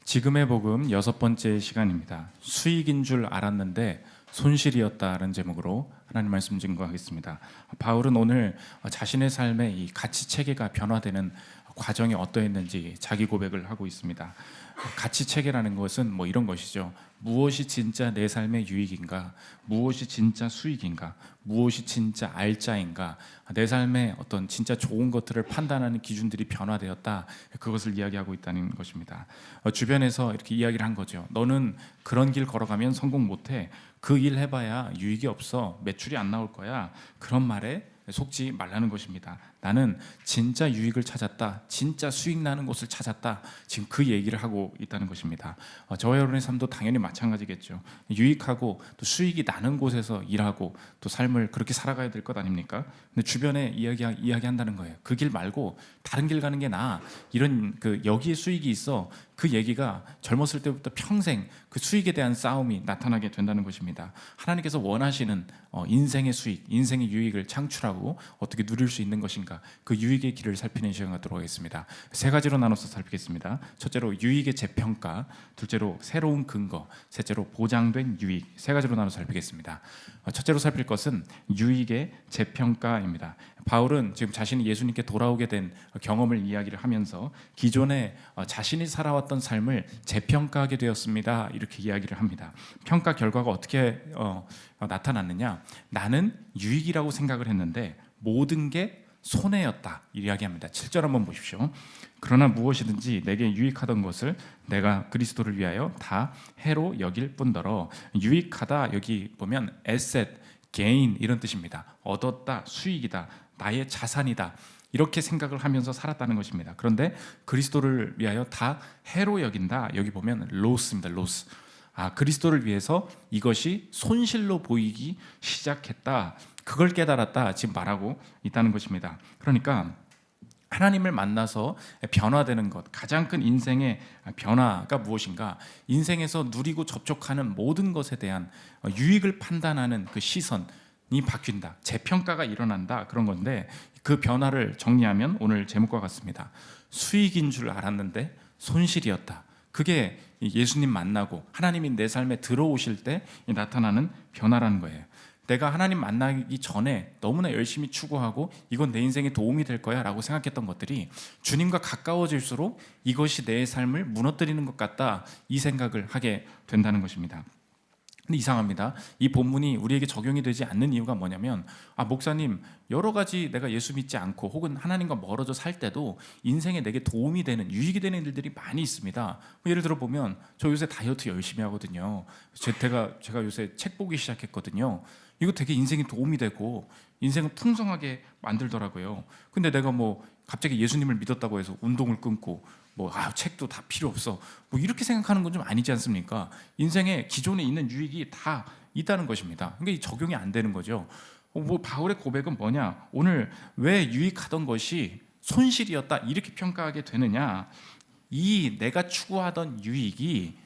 지금의 복음 6번째 시간입니다. 수익인 줄 알았는데 손실이었다라는 제목으로 하나님 말씀 증거하겠습니다. 바울은 오늘 자신의 삶의 이 가치 체계가 변화되는 과정이 어떠했는지 자기 고백을 하고 있습니다. 가치 체계라는 것은 뭐 이런 것이죠. 무엇이 진짜 내 삶의 유익인가? 무엇이 진짜 수익인가? 무엇이 진짜 알짜인가? 내 삶의 어떤 진짜 좋은 것들을 판단하는 기준들이 변화되었다. 그것을 이야기하고 있다는 것입니다. 주변에서 이렇게 이야기를 한 거죠. 너는 그런 길 걸어가면 성공 못해. 그 일 해봐야 유익이 없어. 매출이 안 나올 거야. 그런 말에 속지 말라는 것입니다. 나는 진짜 유익을 찾았다. 진짜 수익 나는 곳을 찾았다. 지금 그 얘기를 하고 있다는 것입니다. 저와 여러분의 삶도 당연히 마찬가지겠죠. 유익하고 또 수익이 나는 곳에서 일하고 또 삶을 그렇게 살아가야 될 것 아닙니까? 근데 주변에 이야기한다는 거예요. 그 길 말고 다른 길 가는 게 나아. 이런 여기에 수익이 있어. 그 얘기가 젊었을 때부터 평생 그 수익에 대한 싸움이 나타나게 된다는 것입니다. 하나님께서 원하시는 인생의 수익, 인생의 유익을 창출하고 어떻게 누릴 수 있는 것인가, 그 유익의 길을 살피는 시간 갖도록 하겠습니다. 세 가지로 나눠서 살피겠습니다. 첫째로 유익의 재평가, 둘째로 새로운 근거, 셋째로 보장된 유익. 세 가지로 나눠서 살피겠습니다. 첫째로 살필 것은 유익의 재평가입니다. 바울은 지금 자신이 예수님께 돌아오게 된 경험을 이야기를 하면서 기존에 자신이 살아왔던 삶을 재평가하게 되었습니다. 이렇게 이야기를 합니다. 평가 결과가 어떻게 나타났느냐? 나는 유익이라고 생각을 했는데 모든 게 손해였다. 이야기합니다. 7절 한번 보십시오. 그러나 무엇이든지 내게 유익하던 것을 내가 그리스도를 위하여 다 해로 여길 뿐더러. 유익하다, 여기 보면 asset, gain 이런 뜻입니다. 얻었다, 수익이다, 나의 자산이다, 이렇게 생각을 하면서 살았다는 것입니다. 그런데 그리스도를 위하여 다 해로 여긴다. 여기 보면 loss입니다. loss. 그리스도를 위해서 이것이 손실로 보이기 시작했다. 그걸 깨달았다. 지금 말하고 있다는 것입니다. 그러니까 하나님을 만나서 변화되는 것, 가장 큰 인생의 변화가 무엇인가? 인생에서 누리고 접촉하는 모든 것에 대한 유익을 판단하는 그 시선이 바뀐다. 재평가가 일어난다. 그런 건데 그 변화를 정리하면 오늘 제목과 같습니다. 수익인 줄 알았는데 손실이었다. 그게 예수님 만나고 하나님이 내 삶에 들어오실 때 나타나는 변화라는 거예요. 내가 하나님 만나기 전에 너무나 열심히 추구하고 이건 내 인생에 도움이 될 거야 라고 생각했던 것들이 주님과 가까워질수록 이것이 내 삶을 무너뜨리는 것 같다, 이 생각을 하게 된다는 것입니다. 근데 이상합니다. 이 본문이 우리에게 적용이 되지 않는 이유가 뭐냐면 목사님, 여러 가지 내가 예수 믿지 않고 혹은 하나님과 멀어져 살 때도 인생에 내게 도움이 되는, 유익이 되는 일들이 많이 있습니다. 예를 들어 보면 저 요새 다이어트 열심히 하거든요. 제가 요새 책 보기 시작했거든요. 이거 되게 인생에 도움이 되고 인생을 풍성하게 만들더라고요. 근데 내가 갑자기 예수님을 믿었다고 해서 운동을 끊고 책도 다 필요 없어, 이렇게 생각하는 건 좀 아니지 않습니까? 인생에 기존에 있는 유익이 다 있다는 것입니다. 그러니까 이 적용이 안 되는 거죠. 바울의 고백은 뭐냐? 오늘 왜 유익하던 것이 손실이었다 이렇게 평가하게 되느냐? 이 내가 추구하던 유익이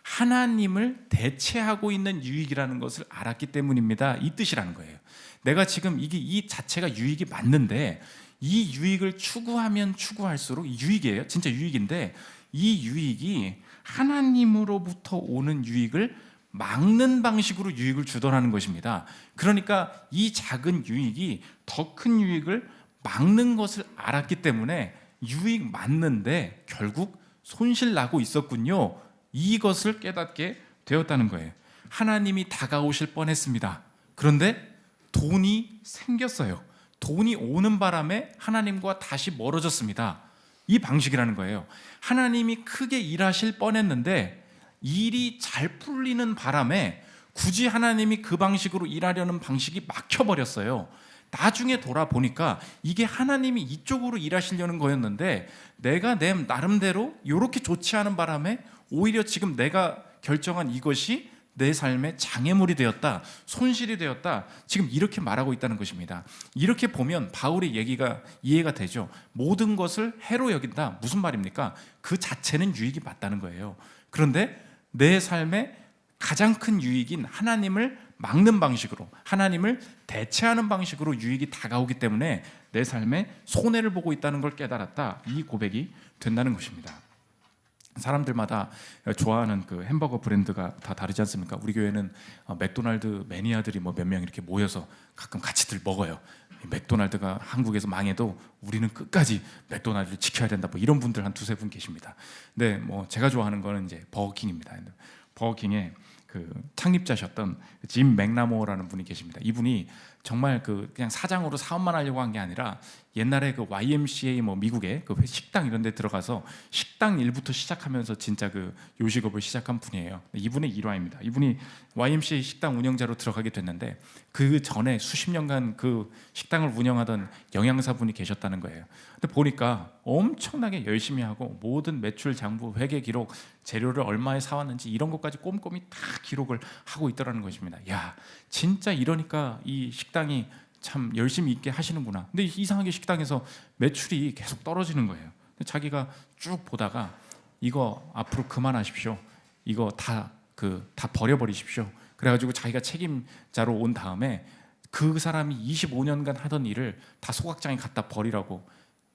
하나님을 대체하고 있는 유익이라는 것을 알았기 때문입니다. 이 뜻이라는 거예요. 내가 지금 이 자체가 유익이 맞는데 이 유익을 추구하면 추구할수록 유익이에요. 진짜 유익인데 이 유익이 하나님으로부터 오는 유익을 막는 방식으로 유익을 주더라는 것입니다. 그러니까 이 작은 유익이 더 큰 유익을 막는 것을 알았기 때문에 유익 맞는데 결국 손실 나고 있었군요. 이것을 깨닫게 되었다는 거예요. 하나님이 다가오실 뻔했습니다. 그런데 돈이 생겼어요. 돈이 오는 바람에 하나님과 다시 멀어졌습니다. 이 방식이라는 거예요. 하나님이 크게 일하실 뻔했는데 일이 잘 풀리는 바람에 굳이 하나님이 그 방식으로 일하려는 방식이 막혀버렸어요. 나중에 돌아보니까 이게 하나님이 이쪽으로 일하시려는 거였는데 내가 내 나름대로 이렇게 좋지 않은 바람에 오히려 지금 내가 결정한 이것이 내 삶의 장애물이 되었다, 손실이 되었다, 지금 이렇게 말하고 있다는 것입니다. 이렇게 보면 바울의 얘기가 이해가 되죠. 모든 것을 해로 여긴다. 무슨 말입니까? 그 자체는 유익이 맞다는 거예요. 그런데 내 삶의 가장 큰 유익인 하나님을 막는 방식으로, 하나님을 대체하는 방식으로 유익이 다가오기 때문에 내 삶에 손해를 보고 있다는 걸 깨달았다. 이 고백이 된다는 것입니다. 사람들마다 좋아하는 그 햄버거 브랜드가 다 다르지 않습니까? 우리 교회는 맥도날드 매니아들이 뭐 몇 명 이렇게 모여서 가끔 같이들 먹어요. 맥도날드가 한국에서 망해도 우리는 끝까지 맥도날드를 지켜야 된다. 뭐 이런 분들 한 두세 분 계십니다. 근데 뭐 제가 좋아하는 거는 이제 버거킹입니다. 버거킹의 그 창립자셨던 짐 맥나모어라는 분이 계십니다. 이분이 정말 그냥 사장으로 사업만 하려고 한 게 아니라 옛날에 그 YMCA 뭐 미국의 그 식당 이런 데 들어가서 식당 일부터 시작하면서 진짜 그 요식업을 시작한 분이에요. 이분의 일화입니다. 이분이 YMCA 식당 운영자로 들어가게 됐는데 그 전에 수십 년간 그 식당을 운영하던 영양사분이 계셨다는 거예요. 근데 보니까 엄청나게 열심히 하고 모든 매출 장부 회계 기록, 재료를 얼마에 사왔는지 이런 것까지 꼼꼼히 다 기록을 하고 있더라는 것입니다. 야, 진짜 이러니까 이 식당이 참 열심히 있게 하시는구나. 근데 이상하게 식당에서 매출이 계속 떨어지는 거예요. 자기가 쭉 보다가 이거 앞으로 그만하십시오. 이거 다 버려버리십시오. 그래가지고 자기가 책임자로 온 다음에 그 사람이 25년간 하던 일을 다 소각장에 갖다 버리라고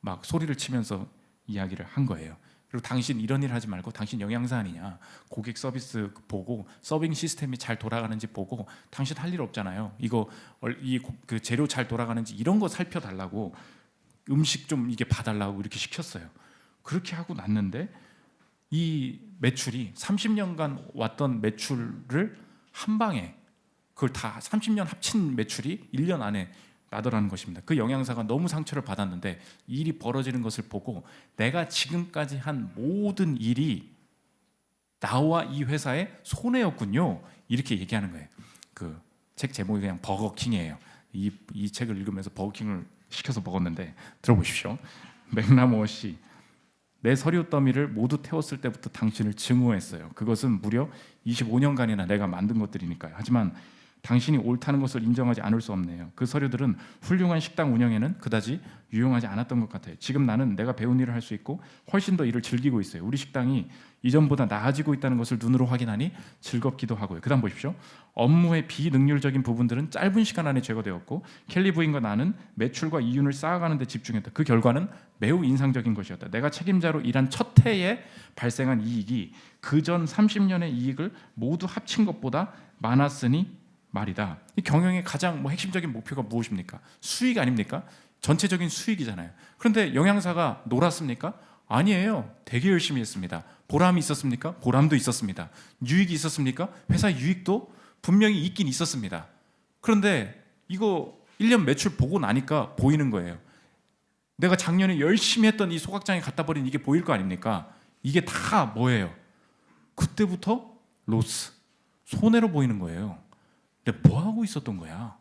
막 소리를 치면서 이야기를 한 거예요. 그리고 당신 이런 일 하지 말고 당신 영양사 아니냐, 고객 서비스 보고 서빙 시스템이 잘 돌아가는지 보고, 당신 할 일 없잖아요. 이거 그 재료 잘 돌아가는지 이런 거 살펴달라고, 음식 좀 이게 봐달라고 이렇게 시켰어요. 그렇게 하고 났는데 이 매출이 30년간 왔던 매출을 한 방에, 그걸 다 30년 합친 매출이 1년 안에 나더라는 것입니다. 그 영양사가 너무 상처를 받았는데 일이 벌어지는 것을 보고 내가 지금까지 한 모든 일이 나와 이 회사의 손해였군요. 이렇게 얘기하는 거예요. 그 책 제목이 그냥 버거킹이에요. 이 책을 읽으면서 버거킹을 시켜서 먹었는데 들어보십시오. 맥나모어 씨, 내 서류 더미를 모두 태웠을 때부터 당신을 증오했어요. 그것은 무려 25년간이나 내가 만든 것들이니까요. 하지만 당신이 옳다는 것을 인정하지 않을 수 없네요. 그 서류들은 훌륭한 식당 운영에는 그다지 유용하지 않았던 것 같아요. 지금 나는 내가 배운 일을 할 수 있고 훨씬 더 일을 즐기고 있어요. 우리 식당이 이전보다 나아지고 있다는 것을 눈으로 확인하니 즐겁기도 하고요. 그 다음 보십시오. 업무의 비능률적인 부분들은 짧은 시간 안에 제거되었고 켈리 부인과 나는 매출과 이윤을 쌓아가는 데 집중했다. 그 결과는 매우 인상적인 것이었다. 내가 책임자로 일한 첫 해에 발생한 이익이 그전 30년의 이익을 모두 합친 것보다 많았으니 말이다. 이 경영의 가장 핵심적인 목표가 무엇입니까? 수익 아닙니까? 전체적인 수익이잖아요. 그런데 영양사가 놀았습니까? 아니에요. 되게 열심히 했습니다. 보람이 있었습니까? 보람도 있었습니다. 유익이 있었습니까? 회사 유익도 분명히 있긴 있었습니다. 그런데 이거 1년 매출 보고 나니까 보이는 거예요. 내가 작년에 열심히 했던 이 소각장에 갖다 버린 이게 보일 거 아닙니까? 이게 다 뭐예요? 그때부터 로스, 손해로 보이는 거예요. 근데 뭐 하고 있었던 거야?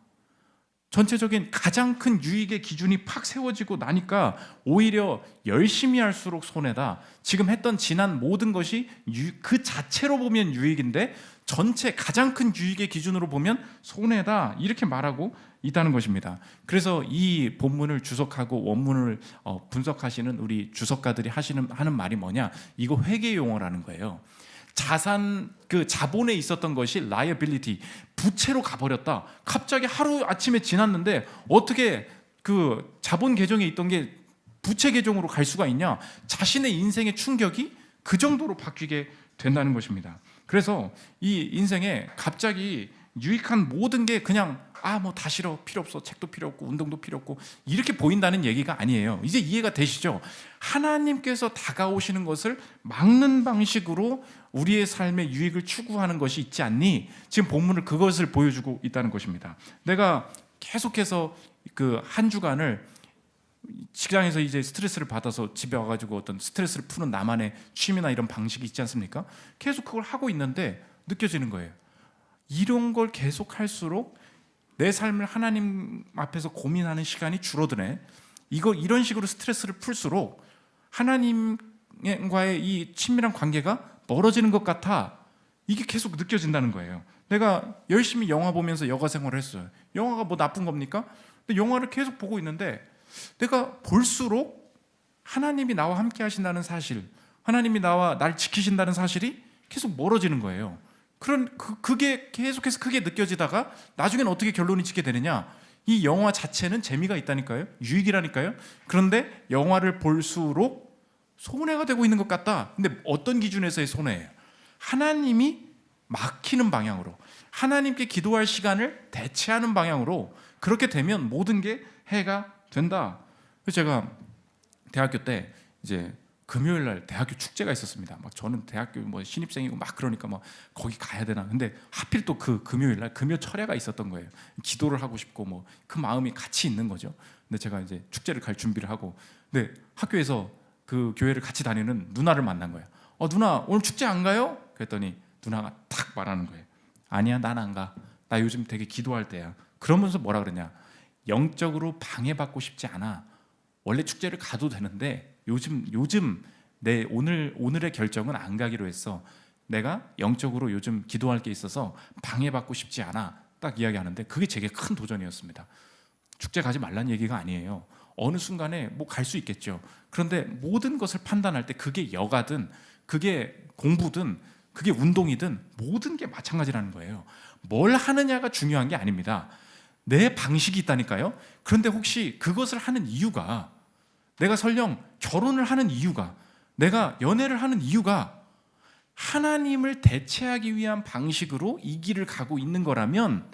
전체적인 가장 큰 유익의 기준이 팍 세워지고 나니까 오히려 열심히 할수록 손해다. 지금 했던 지난 모든 것이 그 자체로 보면 유익인데 전체 가장 큰 유익의 기준으로 보면 손해다. 이렇게 말하고 있다는 것입니다. 그래서 이 본문을 주석하고 원문을 분석하시는 우리 주석가들이 하는 말이 뭐냐? 이거 회계 용어라는 거예요. 그 자본에 있었던 것이 liability, 부채로 가버렸다. 갑자기 하루 아침에 지났는데 어떻게 그 자본 계정에 있던 게 부채 계정으로 갈 수가 있냐? 자신의 인생의 충격이 그 정도로 바뀌게 된다는 것입니다. 그래서 이 인생에 갑자기 유익한 모든 게 그냥 뭐 다 싫어, 필요 없어, 책도 필요 없고 운동도 필요 없고 이렇게 보인다는 얘기가 아니에요. 이제 이해가 되시죠? 하나님께서 다가오시는 것을 막는 방식으로 우리의 삶의 유익을 추구하는 것이 있지 않니? 지금 본문을 그것을 보여주고 있다는 것입니다. 내가 계속해서 그 한 주간을 직장에서 이제 스트레스를 받아서 집에 와가지고 어떤 스트레스를 푸는 나만의 취미나 이런 방식이 있지 않습니까? 계속 그걸 하고 있는데 느껴지는 거예요. 이런 걸 계속 할수록 내 삶을 하나님 앞에서 고민하는 시간이 줄어드네. 이런 식으로 스트레스를 풀수록 하나님과의 이 친밀한 관계가 멀어지는 것 같아. 이게 계속 느껴진다는 거예요. 내가 열심히 영화 보면서 여가 생활을 했어요. 영화가 뭐 나쁜 겁니까? 근데 영화를 계속 보고 있는데 내가 볼수록 하나님이 나와 함께 하신다는 사실, 하나님이 날 지키신다는 사실이 계속 멀어지는 거예요. 그게 계속해서 크게 느껴지다가 나중에는 어떻게 결론이 짓게 되느냐? 이 영화 자체는 재미가 있다니까요. 유익이라니까요. 그런데 영화를 볼수록 손해가 되고 있는 것 같다. 근데 어떤 기준에서의 손해예요? 하나님이 막히는 방향으로, 하나님께 기도할 시간을 대체하는 방향으로 그렇게 되면 모든 게 해가 된다. 그래서 제가 대학교 때 이제 금요일 날 대학교 축제가 있었습니다. 막 저는 대학교 뭐 신입생이고 막 그러니까 막 거기 가야 되나. 근데 하필 또 그 금요일 날 금요 철야가 있었던 거예요. 기도를 하고 싶고 뭐 그 마음이 같이 있는 거죠. 근데 제가 이제 축제를 갈 준비를 하고, 근데 학교에서 그 교회를 같이 다니는 누나를 만난 거예요. 누나 오늘 축제 안 가요? 그랬더니 누나가 탁 말하는 거예요. 아니야, 난 안 가. 나 요즘 되게 기도할 때야. 그러면서 뭐라 그러냐? 영적으로 방해받고 싶지 않아. 원래 축제를 가도 되는데 요즘 내 오늘의 결정은 안 가기로 했어. 내가 영적으로 요즘 기도할 게 있어서 방해받고 싶지 않아. 딱 이야기하는데 그게 제게 큰 도전이었습니다. 축제 가지 말란 얘기가 아니에요. 어느 순간에 뭐 갈 수 있겠죠. 그런데 모든 것을 판단할 때 그게 여가든 그게 공부든 그게 운동이든 모든 게 마찬가지라는 거예요. 뭘 하느냐가 중요한 게 아닙니다. 내 방식이 있다니까요. 그런데 혹시 그것을 하는 이유가, 내가 설령 결혼을 하는 이유가, 내가 연애를 하는 이유가 하나님을 대체하기 위한 방식으로 이 길을 가고 있는 거라면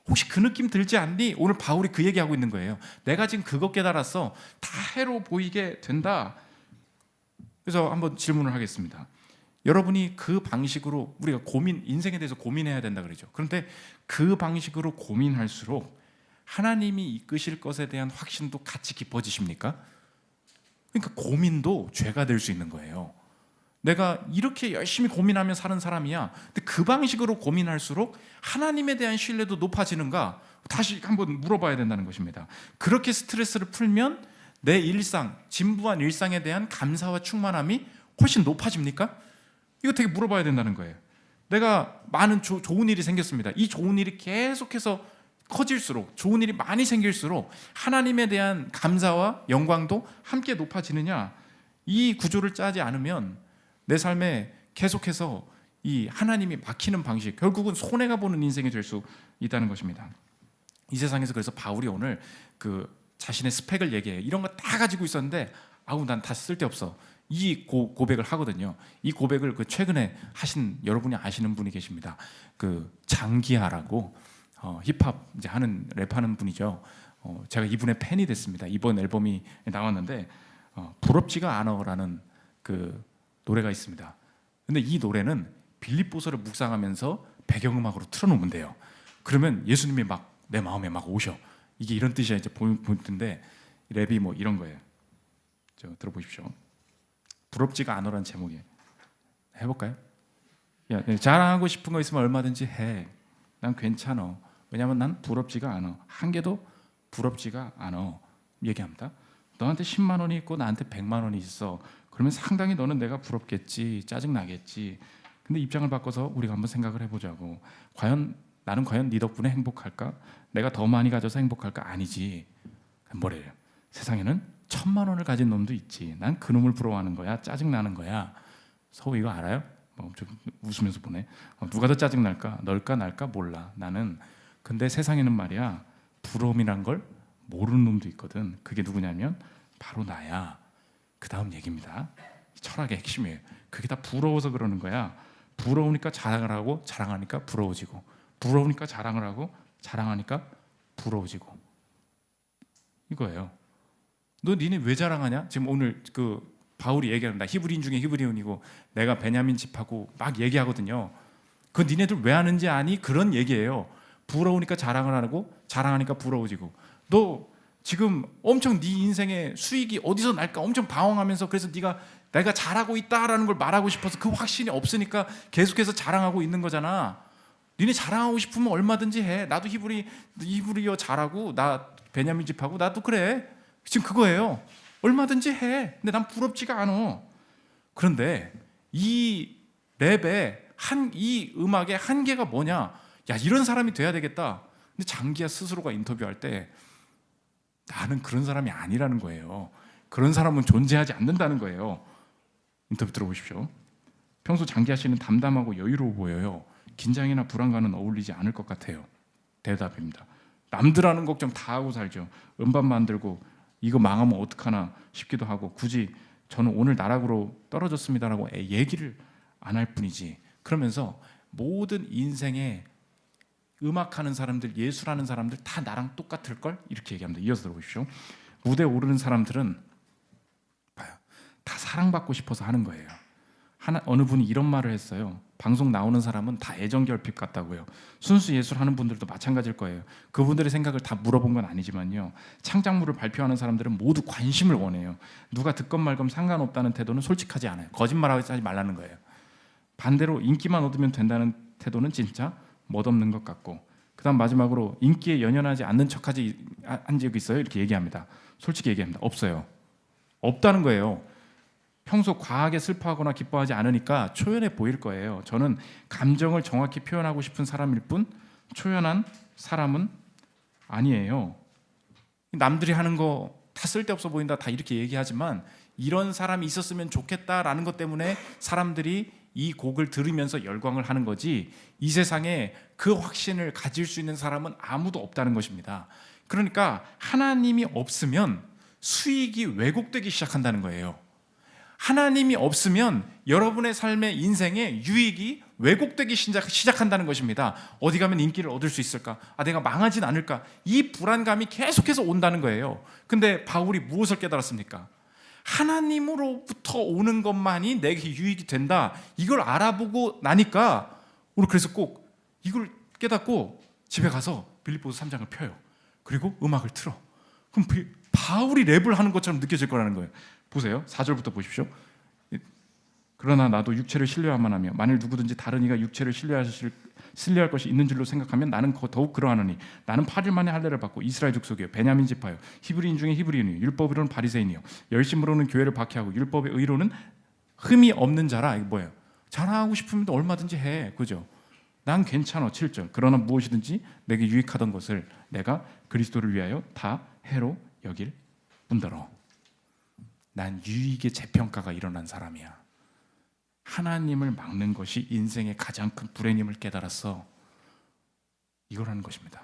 혹시 그 느낌 들지 않니? 오늘 바울이 그 얘기하고 있는 거예요. 내가 지금 그것 깨달았어. 다 해로 보이게 된다. 그래서 한번 질문을 하겠습니다. 여러분이 그 방식으로, 우리가 인생에 대해서 고민해야 된다 그러죠. 그런데 그 방식으로 고민할수록 하나님이 이끄실 것에 대한 확신도 같이 깊어지십니까? 그러니까 고민도 죄가 될 수 있는 거예요. 내가 이렇게 열심히 고민하며 사는 사람이야. 근데 그 방식으로 고민할수록 하나님에 대한 신뢰도 높아지는가? 다시 한번 물어봐야 된다는 것입니다. 그렇게 스트레스를 풀면 내 일상, 진부한 일상에 대한 감사와 충만함이 훨씬 높아집니까? 이거 되게 물어봐야 된다는 거예요. 내가 많은 좋은 일이 생겼습니다. 이 좋은 일이 계속해서 커질수록, 좋은 일이 많이 생길수록 하나님에 대한 감사와 영광도 함께 높아지느냐? 이 구조를 짜지 않으면 내 삶에 계속해서 이 하나님이 막히는 방식, 결국은 손해가 보는 인생이 될 수 있다는 것입니다. 이 세상에서 그래서 바울이 오늘 그 자신의 스펙을 얘기해요. 이런 거 다 가지고 있었는데 난 다 쓸데없어. 이 고백을 하거든요. 이 고백을 그 최근에 하신, 여러분이 아시는 분이 계십니다. 그 장기하라고 힙합 이제 하는 랩하는 분이죠. 제가 이분의 팬이 됐습니다. 이번 앨범이 나왔는데 부럽지가 않아라는 그 노래가 있습니다. 근데 이 노래는 빌립보서를 묵상하면서 배경음악으로 틀어놓으면 돼요. 그러면 예수님이 막 내 마음에 막 오셔. 이게 이런 뜻이야. 이제 보는데 랩이 뭐 이런 거예요. 들어보십시오. 부럽지가 않으라는 제목이에요. 해볼까요? 야, 자랑하고 싶은 거 있으면 얼마든지 해. 난 괜찮아. 왜냐하면 난 부럽지가 않아. 한 개도 부럽지가 않아. 얘기합니다. 너한테 10만 원이 있고 나한테 100만 원이 있어. 그러면 상당히 너는 내가 부럽겠지, 짜증나겠지. 근데 입장을 바꿔서 우리가 한번 생각을 해보자고. 나는 과연 네 덕분에 행복할까? 내가 더 많이 가져서 행복할까? 아니지. 뭐래요? 세상에는 1000만 원을 가진 놈도 있지. 난 그 놈을 부러워하는 거야. 짜증나는 거야. 서우 이거 알아요? 좀 웃으면서 보네. 누가 더 짜증날까? 널까 날까 몰라. 나는. 근데 세상에는 말이야, 부러움이란 걸 모르는 놈도 있거든. 그게 누구냐면 바로 나야. 그 다음 얘기입니다. 철학의 핵심이에요. 그게 다 부러워서 그러는 거야. 부러우니까 자랑을 하고, 자랑하니까 부러워지고, 부러우니까 자랑을 하고, 자랑하니까 부러워지고. 이거예요. 너 니네 왜 자랑하냐? 지금 오늘 그 바울이 얘기합니다. 히브리인 중에 히브리인이고 내가 베냐민 집하고 막 얘기하거든요. 그 니네들 왜 하는지 아니? 그런 얘기예요. 부러우니까 자랑을 하고, 자랑하니까 부러워지고. 너 지금 엄청 네 인생의 수익이 어디서 날까 엄청 방황하면서, 그래서 내가 잘하고 있다라는 걸 말하고 싶어서 그 확신이 없으니까 계속해서 자랑하고 있는 거잖아. 니네 자랑하고 싶으면 얼마든지 해. 나도 히브리어 잘하고, 나 베냐민 집하고 나도 그래. 지금 그거예요. 얼마든지 해. 근데 난 부럽지가 않아. 그런데 이 랩의 이 음악의 한계가 뭐냐? 야, 이런 사람이 돼야 되겠다. 근데 장기하 스스로가 인터뷰할 때 나는 그런 사람이 아니라는 거예요. 그런 사람은 존재하지 않는다는 거예요. 인터뷰 들어보십시오. 평소 장기하 씨는 담담하고 여유로워 보여요. 긴장이나 불안감은 어울리지 않을 것 같아요. 대답입니다. 남들 하는 걱정 다 하고 살죠. 음반 만들고 이거 망하면 어떡하나 싶기도 하고, 굳이 저는 오늘 나락으로 떨어졌습니다라고 얘기를 안 할 뿐이지. 그러면서 모든 인생에 음악하는 사람들, 예술하는 사람들 다 나랑 똑같을걸? 이렇게 얘기합니다. 이어서 들어보십시오. 무대에 오르는 사람들은 봐요, 다 사랑받고 싶어서 하는 거예요. 어느 분이 이런 말을 했어요. 방송 나오는 사람은 다 애정결핍 같다고요. 순수 예술하는 분들도 마찬가지일 거예요. 그분들의 생각을 다 물어본 건 아니지만요, 창작물을 발표하는 사람들은 모두 관심을 원해요. 누가 듣건 말건 상관없다는 태도는 솔직하지 않아요. 거짓말하지 말라는 거예요. 반대로 인기만 얻으면 된다는 태도는 진짜 멋없는 것 같고, 그 다음 마지막으로 인기에 연연하지 않는 척하지 한 적 있어요? 이렇게 얘기합니다. 솔직히 얘기합니다. 없어요. 없다는 거예요. 평소 과하게 슬퍼하거나 기뻐하지 않으니까 초연해 보일 거예요. 저는 감정을 정확히 표현하고 싶은 사람일 뿐 초연한 사람은 아니에요. 남들이 하는 거 다 쓸데없어 보인다, 다 이렇게 얘기하지만 이런 사람이 있었으면 좋겠다라는 것 때문에 사람들이 이 곡을 들으면서 열광을 하는 거지, 이 세상에 그 확신을 가질 수 있는 사람은 아무도 없다는 것입니다. 그러니까 하나님이 없으면 수익이 왜곡되기 시작한다는 거예요. 하나님이 없으면 여러분의 삶의 인생의 유익이 왜곡되기 시작한다는 것입니다. 어디 가면 인기를 얻을 수 있을까? 내가 망하진 않을까? 이 불안감이 계속해서 온다는 거예요. 근데 바울이 무엇을 깨달았습니까? 하나님으로부터 오는 것만이 내게 유익이 된다, 이걸 알아보고 나니까 우리 그래서 꼭 이걸 깨닫고 집에 가서 빌립보서 3장을 펴요. 그리고 음악을 틀어. 그럼 바울이 랩을 하는 것처럼 느껴질 거라는 거예요. 보세요. 4절부터 보십시오. 그러나 나도 육체를 신뢰하만 하며 만일 누구든지 다른 이가 육체를 신뢰할 것이 있는 줄로 생각하면 나는 더욱 그러하노니 나는 8일 만에 할례를 받고 이스라엘 족속이요 베냐민 지파요 히브리인 중에 히브리인이요 율법으로는 바리새인이요 열심으로는 교회를 박해하고 율법의 의로는 흠이 없는 자라. 이게 뭐예요? 자랑하고 싶으면 얼마든지 해. 그죠? 난 괜찮아. 7절. 그러나 무엇이든지 내게 유익하던 것을 내가 그리스도를 위하여 다 해로 여길 뿐더러. 난 유익의 재평가가 일어난 사람이야. 하나님을 막는 것이 인생의 가장 큰 불행임을 깨달았어. 이거라는 것입니다.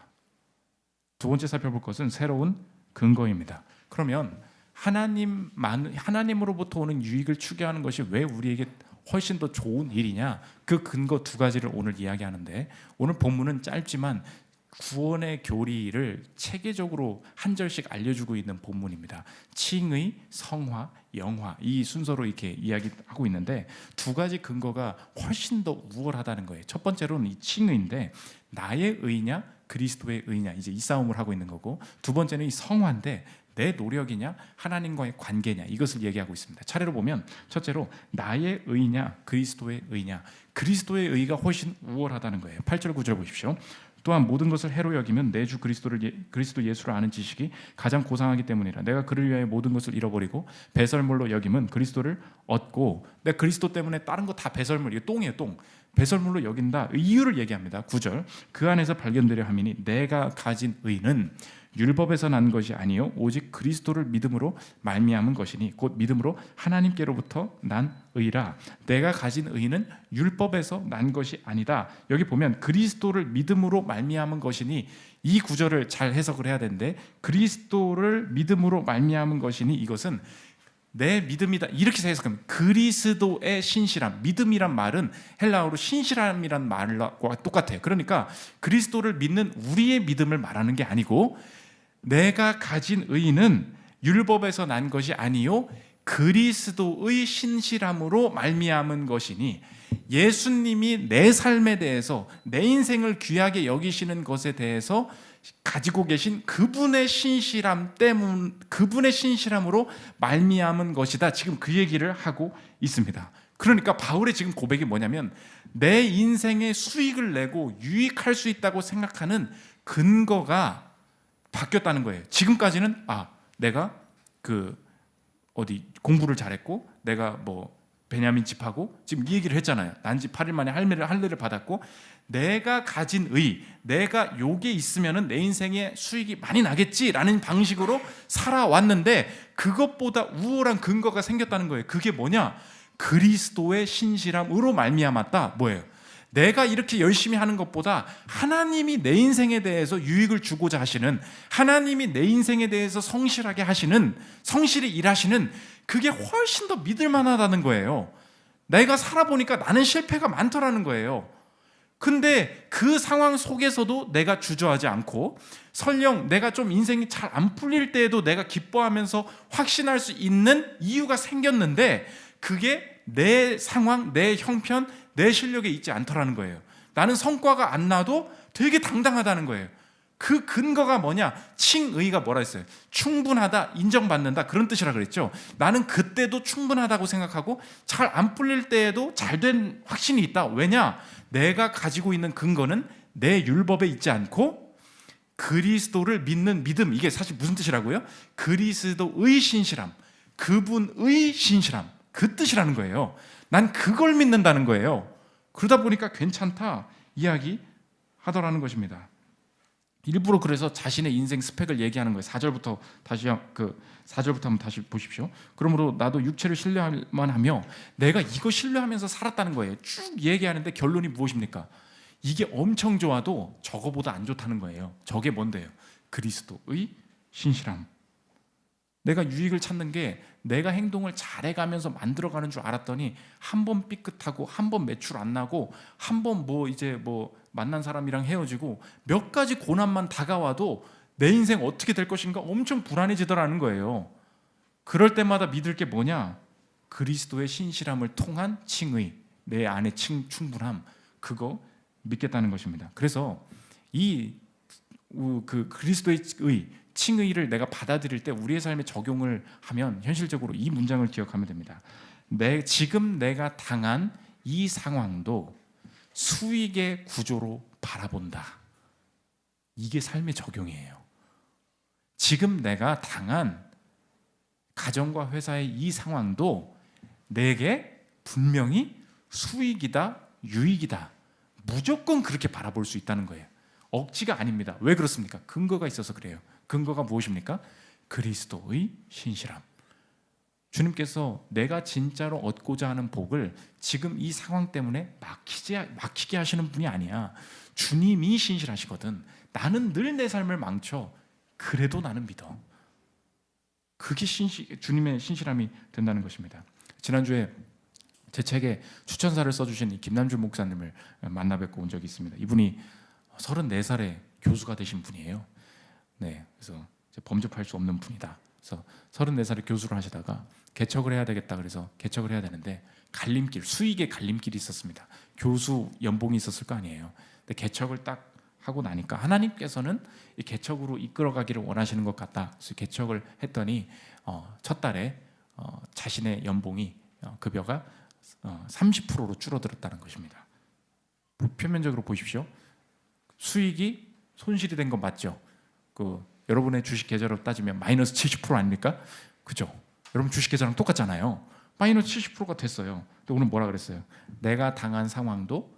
두 번째 살펴볼 것은 새로운 근거입니다. 그러면 하나님으로부터 오는 유익을 추구하는 것이 왜 우리에게 훨씬 더 좋은 일이냐? 그 근거 두 가지를 오늘 이야기하는데, 오늘 본문은 짧지만 구원의 교리를 체계적으로 한 절씩 알려주고 있는 본문입니다. 칭의, 성화, 영화, 이 순서로 이렇게 이야기하고 있는데 두 가지 근거가 훨씬 더 우월하다는 거예요. 첫 번째로는 이 칭의인데 나의 의냐 그리스도의 의냐, 이제 이 싸움을 하고 있는 거고, 두 번째는 이 성화인데 내 노력이냐 하나님과의 관계냐, 이것을 얘기하고 있습니다. 차례로 보면 첫째로 나의 의냐 그리스도의 의냐, 그리스도의 의가 훨씬 우월하다는 거예요. 8절 9절 보십시오. 또한 모든 것을 해로 여기면 내 주 그리스도 예수를 아는 지식이 가장 고상하기 때문이라. 내가 그를 위하여 모든 것을 잃어버리고 배설물로 여김은 그리스도를 얻고, 내가 그리스도 때문에 다른 거 다 배설물, 이게 똥이에요. 똥. 배설물로 여긴다. 이유를 얘기합니다. 9절. 그 안에서 발견되려 함이니 내가 가진 의는 율법에서 난 것이 아니요 오직 그리스도를 믿음으로 말미암은 것이니 곧 믿음으로 하나님께로부터 난 의라. 내가 가진 의는 율법에서 난 것이 아니다. 여기 보면 그리스도를 믿음으로 말미암은 것이니, 이 구절을 잘 해석을 해야 되는데, 그리스도를 믿음으로 말미암은 것이니 이것은 내 믿음이다, 이렇게 해석하면 그리스도의 신실함, 믿음이란 말은 헬라어로 신실함이란 말과 똑같아요. 그러니까 그리스도를 믿는 우리의 믿음을 말하는 게 아니고, 내가 가진 의는 율법에서 난 것이 아니요 그리스도의 신실함으로 말미암은 것이니, 예수님이 내 삶에 대해서, 내 인생을 귀하게 여기시는 것에 대해서 가지고 계신 그분의 신실함 때문, 그분의 신실함으로 말미암은 것이다. 지금 그 얘기를 하고 있습니다. 그러니까 바울의 지금 고백이 뭐냐면, 내 인생에 수익을 내고 유익할 수 있다고 생각하는 근거가 바뀌었다는 거예요. 지금까지는 내가 어디 공부를 잘했고, 내가 베냐민 집하고 지금 이 얘기를 했잖아요. 난지 8일 만에 할례를 받았고, 내가 가진 의, 내가 요게 있으면은 내 인생에 수익이 많이 나겠지라는 방식으로 살아왔는데, 그것보다 우월한 근거가 생겼다는 거예요. 그게 뭐냐? 그리스도의 신실함으로 말미암았다. 뭐예요? 내가 이렇게 열심히 하는 것보다 하나님이 내 인생에 대해서 유익을 주고자 하시는, 하나님이 내 인생에 대해서 성실하게 하시는, 성실히 일하시는, 그게 훨씬 더 믿을 만하다는 거예요. 내가 살아보니까 나는 실패가 많더라는 거예요. 근데 그 상황 속에서도 내가 주저하지 않고, 설령 내가 좀 인생이 잘 안 풀릴 때에도 내가 기뻐하면서 확신할 수 있는 이유가 생겼는데, 그게 내 상황, 내 형편, 내 실력에 있지 않더라는 거예요. 나는 성과가 안 나도 되게 당당하다는 거예요. 그 근거가 뭐냐? 칭의가 뭐라 했어요? 충분하다, 인정받는다, 그런 뜻이라 그랬죠. 나는 그때도 충분하다고 생각하고 잘 안 풀릴 때에도 잘된 확신이 있다. 왜냐? 내가 가지고 있는 근거는 내 율법에 있지 않고 그리스도를 믿는 믿음. 이게 사실 무슨 뜻이라고요? 그리스도의 신실함, 그분의 신실함, 그 뜻이라는 거예요. 난 그걸 믿는다는 거예요. 그러다 보니까 괜찮다 이야기 하더라는 것입니다. 일부러 그래서 자신의 인생 스펙을 얘기하는 거예요. 4절부터 한번 다시 보십시오. 그러므로 나도 육체를 신뢰할만 하며, 내가 이거 신뢰하면서 살았다는 거예요. 쭉 얘기하는데 결론이 무엇입니까? 이게 엄청 좋아도 저거보다 안 좋다는 거예요. 저게 뭔데요? 그리스도의 신실함. 내가 유익을 찾는 게 내가 행동을 잘해가면서 만들어가는 줄 알았더니 한 번 삐끗하고, 한 번 매출 안 나고, 한 번 만난 사람이랑 헤어지고, 몇 가지 고난만 다가와도 내 인생 어떻게 될 것인가 엄청 불안해지더라는 거예요. 그럴 때마다 믿을 게 뭐냐? 그리스도의 신실함을 통한 칭의, 내 안의 충분함, 그거 믿겠다는 것입니다. 그래서 그리스도의 칭의를 내가 받아들일 때 우리의 삶에 적용을 하면 현실적으로 이 문장을 기억하면 됩니다. 지금 내가 당한 이 상황도 수익의 구조로 바라본다. 이게 삶의 적용이에요. 지금 내가 당한 가정과 회사의 이 상황도 내게 분명히 수익이다, 유익이다, 무조건 그렇게 바라볼 수 있다는 거예요. 억지가 아닙니다. 왜 그렇습니까? 근거가 있어서 그래요. 근거가 무엇입니까? 그리스도의 신실함. 주님께서 내가 진짜로 얻고자 하는 복을 지금 이 상황 때문에 막히게 하시는 분이 아니야. 주님이 신실하시거든. 나는 늘 내 삶을 망쳐. 그래도 나는 믿어. 그게 주님의 신실함이 된다는 것입니다. 지난주에 제 책에 추천사를 써주신 이 김남주 목사님을 만나 뵙고 온 적이 있습니다. 이분이 34살에 교수가 되신 분이에요. 네, 그래서 범접할 수 없는 분이다. 그래서 34살에 교수를 하시다가 개척을 해야 되겠다 그래서 개척을 해야 되는데 수익의 갈림길이 있었습니다. 교수 연봉이 있었을 거 아니에요. 근데 개척을 딱 하고 나니까 하나님께서는 이 개척으로 이끌어가기를 원하시는 것 같다. 그래서 개척을 했더니 첫 달에 자신의 연봉이 급여가 30%로 줄어들었다는 것입니다. 표면적으로 보십시오. 수익이 손실이 된 건 맞죠? 여러분의 주식 계좌로 따지면 마이너스 70% 아닙니까? 그죠? 여러분 주식 계좌랑 똑같잖아요. 마이너스 70%가 됐어요. 근데 오늘 뭐라 그랬어요? 내가 당한 상황도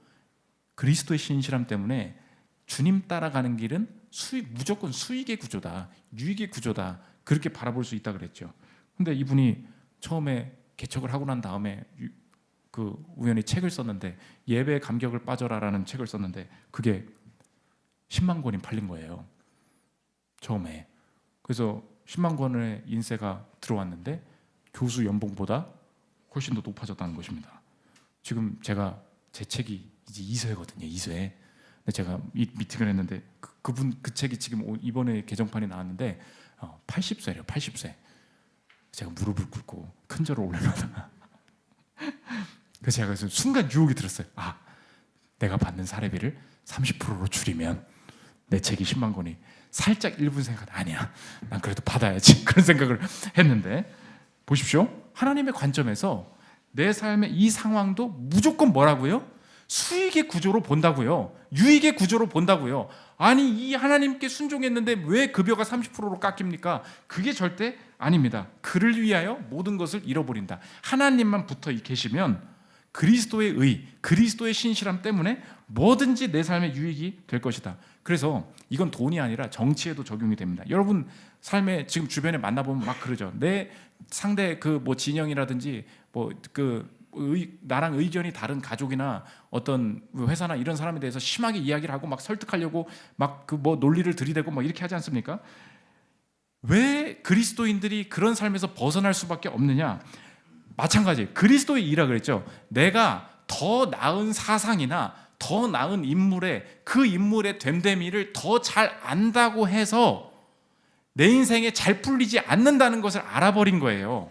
그리스도의 신실함 때문에 주님 따라가는 길은 무조건 수익의 구조다, 유익의 구조다, 그렇게 바라볼 수 있다 그랬죠. 근데 이분이 처음에 개척을 하고 난 다음에 우연히 책을 썼는데, 예배의 감격을 빠져라라는 책을 썼는데 그게 10만 권이 팔린 거예요. 처음에. 그래서 10만 권의 인세가 들어왔는데 교수 연봉보다 훨씬 더 높아졌다는 것입니다. 지금 제 책이 이제 2쇄거든요. 2쇄. 근데 제가 미팅을 했는데 그 책이 지금 이번에 개정판이 나왔는데 80쇄래요. 80쇄. 제가 무릎을 꿇고 큰 절을 올려놓다가 그래서 제가 순간 유혹이 들었어요. 내가 받는 사례비를 30%로 줄이면 내 책이 10만 권이 살짝 일분 생각, 아니야, 난 그래도 받아야지, 그런 생각을 했는데, 보십시오. 하나님의 관점에서 내 삶의 이 상황도 무조건 뭐라고요? 수익의 구조로 본다고요. 유익의 구조로 본다고요. 아니, 이 하나님께 순종했는데 왜 급여가 30%로 깎입니까? 그게 절대 아닙니다. 그를 위하여 모든 것을 잃어버린다. 하나님만 붙어 계시면 그리스도의 의, 그리스도의 신실함 때문에 뭐든지 내 삶의 유익이 될 것이다. 그래서 이건 돈이 아니라 정치에도 적용이 됩니다. 여러분 삶에 지금 주변에 만나보면 막 그러죠. 내 상대 진영이라든지 나랑 의견이 다른 가족이나 어떤 회사나 이런 사람에 대해서 심하게 이야기를 하고 막 설득하려고 막 그 뭐 논리를 들이대고 막 이렇게 하지 않습니까? 왜 그리스도인들이 그런 삶에서 벗어날 수밖에 없느냐? 마찬가지, 그리스도의 이라 그랬죠. 내가 더 나은 사상이나 더 나은 인물의 그 인물의 됨됨이를 더 잘 안다고 해서 내 인생에 잘 풀리지 않는다는 것을 알아버린 거예요.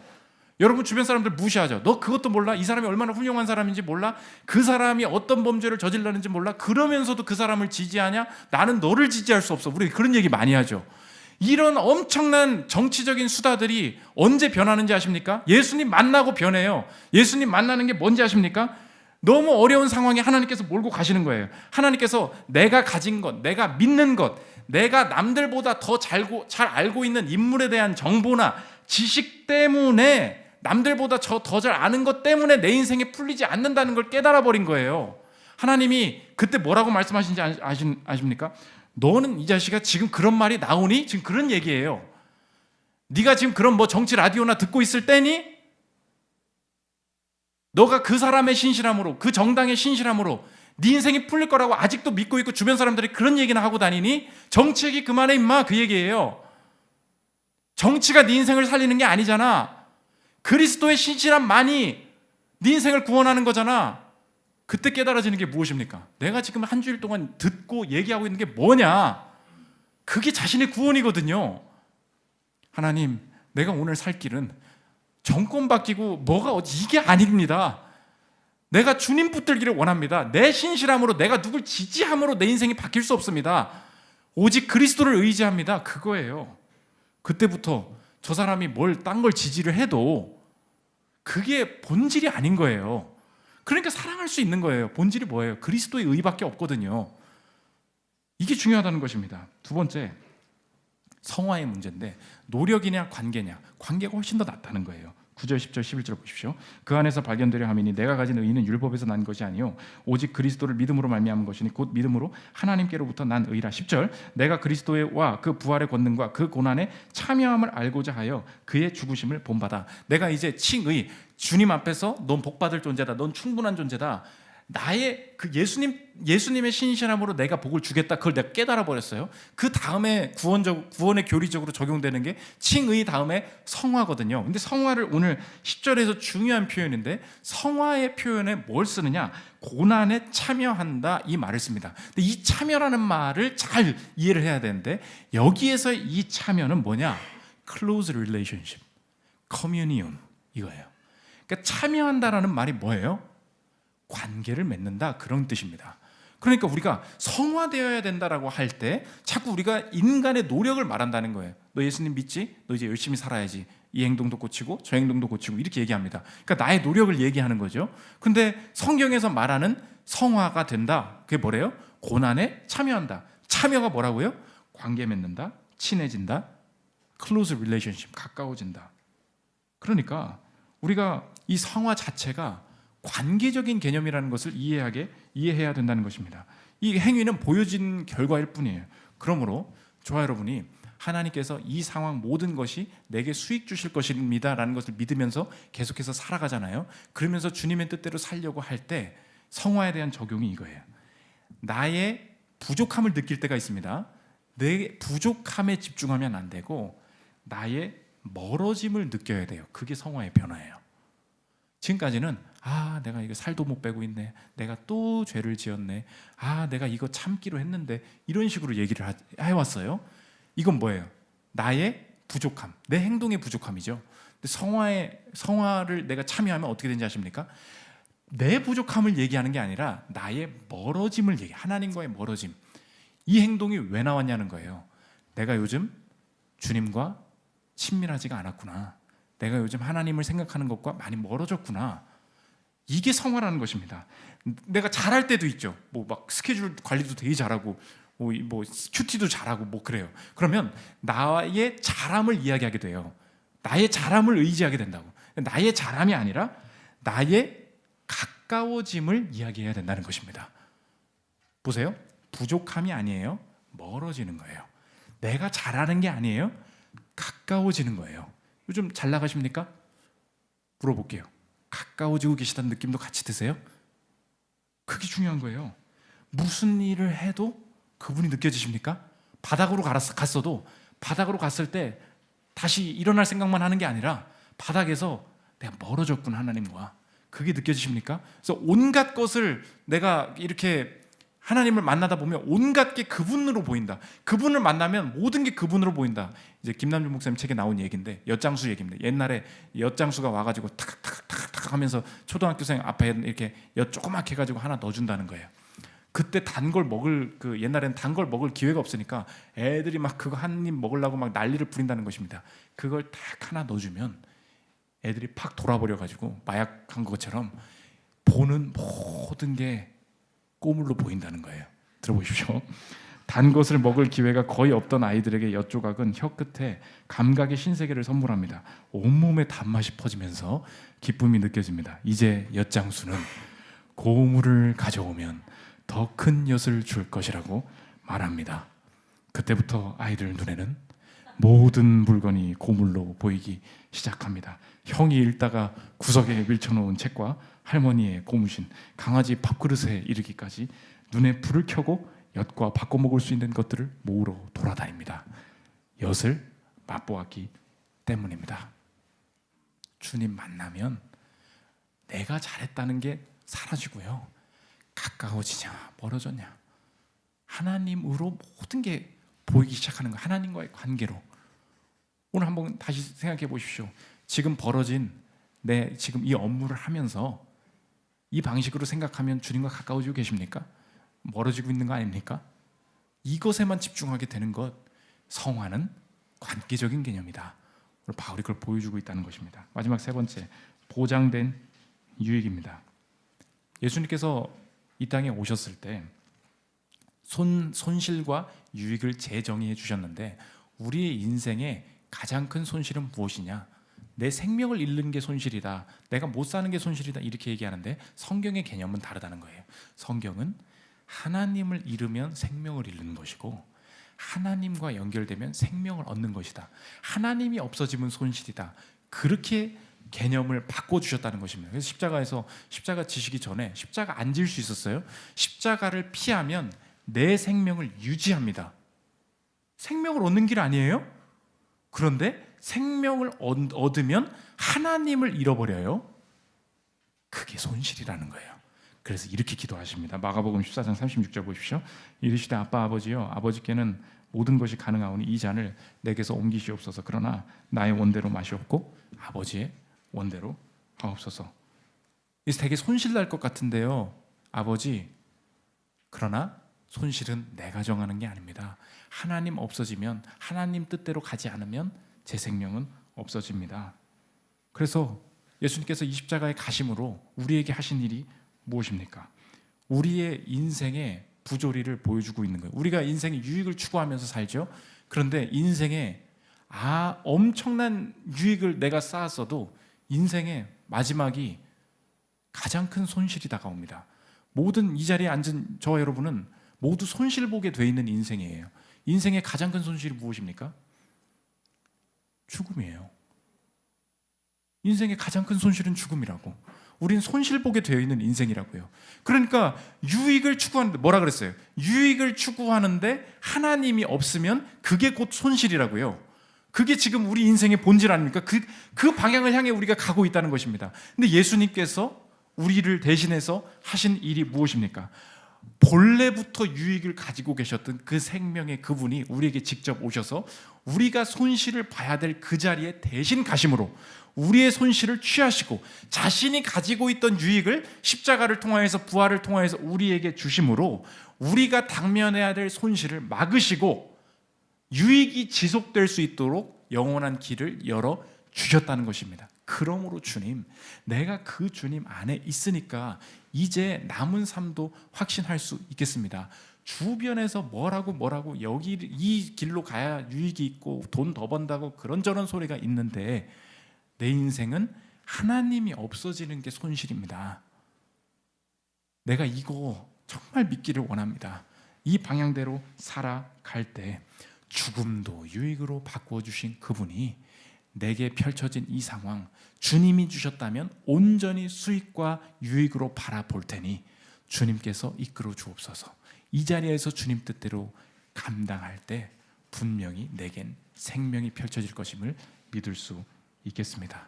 여러분 주변 사람들 무시하죠. 너 그것도 몰라? 이 사람이 얼마나 훌륭한 사람인지 몰라? 그 사람이 어떤 범죄를 저질렀는지 몰라? 그러면서도 그 사람을 지지하냐? 나는 너를 지지할 수 없어. 우리 그런 얘기 많이 하죠. 이런 엄청난 정치적인 수다들이 언제 변하는지 아십니까? 예수님 만나고 변해요. 예수님 만나는 게 뭔지 아십니까? 너무 어려운 상황에 하나님께서 몰고 가시는 거예요. 하나님께서 내가 가진 것, 내가 믿는 것, 내가 남들보다 더 잘 알고 있는 인물에 대한 정보나 지식 때문에, 남들보다 더 잘 아는 것 때문에 내 인생에 풀리지 않는다는 걸 깨달아 버린 거예요. 하나님이 그때 뭐라고 말씀하신지 아십니까? 너는 이 자식아 지금 그런 말이 나오니? 지금 그런 얘기예요. 네가 지금 그런 뭐 정치 라디오나 듣고 있을 때니? 너가 그 사람의 신실함으로, 그 정당의 신실함으로 네 인생이 풀릴 거라고 아직도 믿고 있고 주변 사람들이 그런 얘기나 하고 다니니? 정치 얘기 그만해 임마, 그 얘기예요. 정치가 네 인생을 살리는 게 아니잖아. 그리스도의 신실함만이 네 인생을 구원하는 거잖아. 그때 깨달아지는 게 무엇입니까? 내가 지금 한 주일 동안 듣고 얘기하고 있는 게 뭐냐? 그게 자신의 구원이거든요. 하나님, 내가 오늘 살 길은 정권 바뀌고 뭐가 이게 아닙니다. 내가 주님 붙들기를 원합니다. 내 신실함으로, 내가 누굴 지지함으로 내 인생이 바뀔 수 없습니다. 오직 그리스도를 의지합니다. 그거예요. 그때부터 저 사람이 딴 걸 지지를 해도 그게 본질이 아닌 거예요. 그러니까 사랑할 수 있는 거예요. 본질이 뭐예요? 그리스도의 의밖에 없거든요. 이게 중요하다는 것입니다. 두 번째, 성화의 문제인데 노력이냐 관계냐, 관계가 훨씬 더 낫다는 거예요. 9절, 10절, 11절 보십시오. 그 안에서 발견되려 함이니 내가 가진 의는 율법에서 난 것이 아니요 오직 그리스도를 믿음으로 말미암은 것이니 곧 믿음으로 하나님께로부터 난 의라. 10절, 내가 그리스도와 그 부활의 권능과 그 고난에 참여함을 알고자 하여 그의 죽으심을 본받아. 내가 이제 칭의, 주님 앞에서 넌 복받을 존재다, 넌 충분한 존재다, 나의 그 예수님의 신실함으로 내가 복을 주겠다, 그걸 내가 깨달아 버렸어요. 그 다음에 구원의 교리적으로 적용되는 게 칭의 다음에 성화거든요. 근데 성화를 오늘 10절에서 중요한 표현인데, 성화의 표현에 뭘 쓰느냐? 고난에 참여한다, 이 말을 씁니다. 근데 이 참여라는 말을 잘 이해를 해야 되는데, 여기에서 이 참여는 뭐냐? close relationship, communion, 이거예요. 그러니까 참여한다라는 말이 뭐예요? 관계를 맺는다, 그런 뜻입니다. 그러니까 우리가 성화되어야 된다라고 할 때 자꾸 우리가 인간의 노력을 말한다는 거예요. 너 예수님 믿지? 너 이제 열심히 살아야지. 이 행동도 고치고 저 행동도 고치고 이렇게 얘기합니다. 그러니까 나의 노력을 얘기하는 거죠. 근데 성경에서 말하는 성화가 된다, 그게 뭐래요? 고난에 참여한다. 참여가 뭐라고요? 관계 맺는다, 친해진다, close relationship, 가까워진다. 그러니까 우리가 이 성화 자체가 관계적인 개념이라는 것을 이해해야 된다는 것입니다. 이 행위는 보여진 결과일 뿐이에요. 그러므로 저와 여러분이 하나님께서 이 상황 모든 것이 내게 수익 주실 것입니다 라는 것을 믿으면서 계속해서 살아가잖아요. 그러면서 주님의 뜻대로 살려고 할 때 성화에 대한 적용이 이거예요. 나의 부족함을 느낄 때가 있습니다. 내 부족함에 집중하면 안 되고 나의 멀어짐을 느껴야 돼요. 그게 성화의 변화예요. 지금까지는 내가 이거 살도 못 빼고 있네, 내가 또 죄를 지었네, 내가 이거 참기로 했는데, 이런 식으로 얘기를 해왔어요. 이건 뭐예요? 나의 부족함, 내 행동의 부족함이죠. 근데 성화를 내가 참여하면 어떻게 되는지 아십니까? 내 부족함을 얘기하는 게 아니라 나의 멀어짐을 하나님과의 멀어짐. 이 행동이 왜 나왔냐는 거예요. 내가 요즘 주님과 친밀하지가 않았구나, 내가 요즘 하나님을 생각하는 것과 많이 멀어졌구나. 이게 성화라는 것입니다. 내가 잘할 때도 있죠. 막 스케줄 관리도 되게 잘하고, 큐티도 잘하고 그래요. 그러면 나의 잘함을 이야기하게 돼요. 나의 잘함을 의지하게 된다고. 나의 잘함이 아니라 나의 가까워짐을 이야기해야 된다는 것입니다. 보세요. 부족함이 아니에요. 멀어지는 거예요. 내가 잘하는 게 아니에요. 가까워지는 거예요. 요즘 잘 나가십니까? 물어볼게요. 가까워지고 계시다는 느낌도 같이 드세요? 그게 중요한 거예요. 무슨 일을 해도 그분이 느껴지십니까? 바닥으로 갔어도 바닥으로 갔을 때 다시 일어날 생각만 하는 게 아니라 바닥에서 내가 멀어졌구나 하나님과, 그게 느껴지십니까? 그래서 온갖 것을 내가 이렇게 하나님을 만나다 보면 온갖 게 그분으로 보인다. 그분을 만나면 모든 게 그분으로 보인다. 이제 김남준 목사님 책에 나온 얘기인데, 엿장수 얘기입니다. 옛날에 엿장수가 와가지고 탁탁탁탁 하면서 초등학교생 앞에 이렇게 엿 조그맣게 해가지고 하나 넣어준다는 거예요. 그때 단 걸 먹을, 옛날에는 단 걸 먹을 기회가 없으니까 애들이 막 그거 한 입 먹으려고 막 난리를 부린다는 것입니다. 그걸 딱 하나 넣어주면 애들이 팍 돌아버려가지고 마약한 것처럼 보는 모든 게 꼬물로 보인다는 거예요. 들어보십시오. 단 것을 먹을 기회가 거의 없던 아이들에게 엿조각은 혀 끝에 감각의 신세계를 선물합니다. 온몸에 단맛이 퍼지면서 기쁨이 느껴집니다. 이제 엿장수는 고물을 가져오면 더 큰 엿을 줄 것이라고 말합니다. 그때부터 아이들 눈에는 모든 물건이 고물로 보이기 시작합니다. 형이 읽다가 구석에 밀쳐놓은 책과 할머니의 고무신, 강아지 밥그릇에 이르기까지 눈에 불을 켜고 엿과 바꿔 먹을 수 있는 것들을 모으러 돌아다닙니다. 엿을 맛보았기 때문입니다. 주님 만나면 내가 잘했다는 게 사라지고요, 가까워지냐 멀어졌냐, 하나님으로 모든 게 보이기 시작하는 거예요. 하나님과의 관계로. 오늘 한번 다시 생각해 보십시오. 지금 벌어진 지금 이 업무를 하면서 이 방식으로 생각하면 주님과 가까워지고 계십니까? 멀어지고 있는 거 아닙니까? 이것에만 집중하게 되는 것, 성화는 관계적인 개념이다. 오늘 바울이 그걸 보여주고 있다는 것입니다. 마지막 세 번째, 보장된 유익입니다. 예수님께서 이 땅에 오셨을 때 손실과 유익을 재정의해 주셨는데, 우리의 인생의 가장 큰 손실은 무엇이냐? 내 생명을 잃는 게 손실이다, 내가 못 사는 게 손실이다, 이렇게 얘기하는데 성경의 개념은 다르다는 거예요. 성경은 하나님을 잃으면 생명을 잃는 것이고, 하나님과 연결되면 생명을 얻는 것이다. 하나님이 없어지면 손실이다. 그렇게 개념을 바꿔주셨다는 것입니다. 그래서 십자가에서 십자가 지시기 전에 십자가 안 질 수 있었어요. 십자가를 피하면 내 생명을 유지합니다. 생명을 얻는 길 아니에요? 그런데 생명을 얻으면 하나님을 잃어버려요. 그게 손실이라는 거예요. 그래서 이렇게 기도하십니다. 마가복음 14장 36절 보십시오. 이르시되 아빠 아버지여, 아버지께는 모든 것이 가능하오니 이 잔을 내게서 옮기시옵소서. 그러나 나의 원대로 마시옵고 아버지의 원대로 하옵소서. 이 되게 손실 날 것 같은데요, 아버지, 그러나 손실은 내가 정하는 게 아닙니다. 하나님 없어지면, 하나님 뜻대로 가지 않으면 제 생명은 없어집니다. 그래서 예수님께서 이 십자가의 가심으로 우리에게 하신 일이 무엇입니까? 우리의 인생의 부조리를 보여주고 있는 거예요. 우리가 인생의 유익을 추구하면서 살죠. 그런데 인생에 엄청난 유익을 내가 쌓았어도 인생의 마지막이 가장 큰 손실이 다가옵니다. 모든 이 자리에 앉은 저와 여러분은 모두 손실보게 돼 있는 인생이에요. 인생의 가장 큰 손실이 무엇입니까? 죽음이에요. 인생의 가장 큰 손실은 죽음이라고. 우린 손실보게 되어 있는 인생이라고요. 그러니까 유익을 추구하는데, 뭐라 그랬어요? 유익을 추구하는데 하나님이 없으면 그게 곧 손실이라고요. 그게 지금 우리 인생의 본질 아닙니까? 그 방향을 향해 우리가 가고 있다는 것입니다. 근데 예수님께서 우리를 대신해서 하신 일이 무엇입니까? 본래부터 유익을 가지고 계셨던 그 생명의 그분이 우리에게 직접 오셔서 우리가 손실을 봐야 될 그 자리에 대신 가심으로 우리의 손실을 취하시고 자신이 가지고 있던 유익을 십자가를 통하여서, 부활을 통하여서 우리에게 주심으로 우리가 당면해야 될 손실을 막으시고 유익이 지속될 수 있도록 영원한 길을 열어 주셨다는 것입니다. 그러므로 주님, 내가 그 주님 안에 있으니까 이제 남은 삶도 확신할 수 있겠습니다. 주변에서 뭐라고 여기 이 길로 가야 유익이 있고 돈 더 번다고 그런저런 소리가 있는데 내 인생은 하나님이 없어지는 게 손실입니다. 내가 이거 정말 믿기를 원합니다. 이 방향대로 살아갈 때 죽음도 유익으로 바꾸어 주신 그분이 내게 펼쳐진 이 상황, 주님이 주셨다면 온전히 수익과 유익으로 바라볼 테니 주님께서 이끌어 주옵소서. 이 자리에서 주님 뜻대로 감당할 때 분명히 내겐 생명이 펼쳐질 것임을 믿을 수 있겠습니다.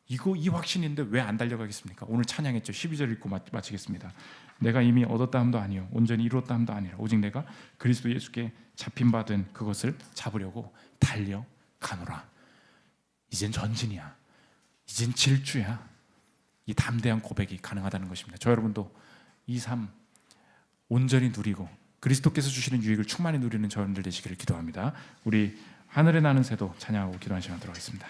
이 확신인데 왜 안 달려가겠습니까? 오늘 찬양했죠. 12절 읽고 마치겠습니다. 내가 이미 얻었다 함도 아니요 온전히 이루었다 함도 아니라 오직 내가 그리스도 예수께 잡힌받은 그것을 잡으려고 달려가노라. 이젠 전진이야. 이젠 질주야. 이 담대한 고백이 가능하다는 것입니다. 저 여러분도 이 삶 온전히 누리고 그리스도께서 주시는 유익을 충만히 누리는 저 여러분들 되시기를 기도합니다. 우리 하늘에 나는 새도 찬양하고 기도하는 시간 들어가겠습니다.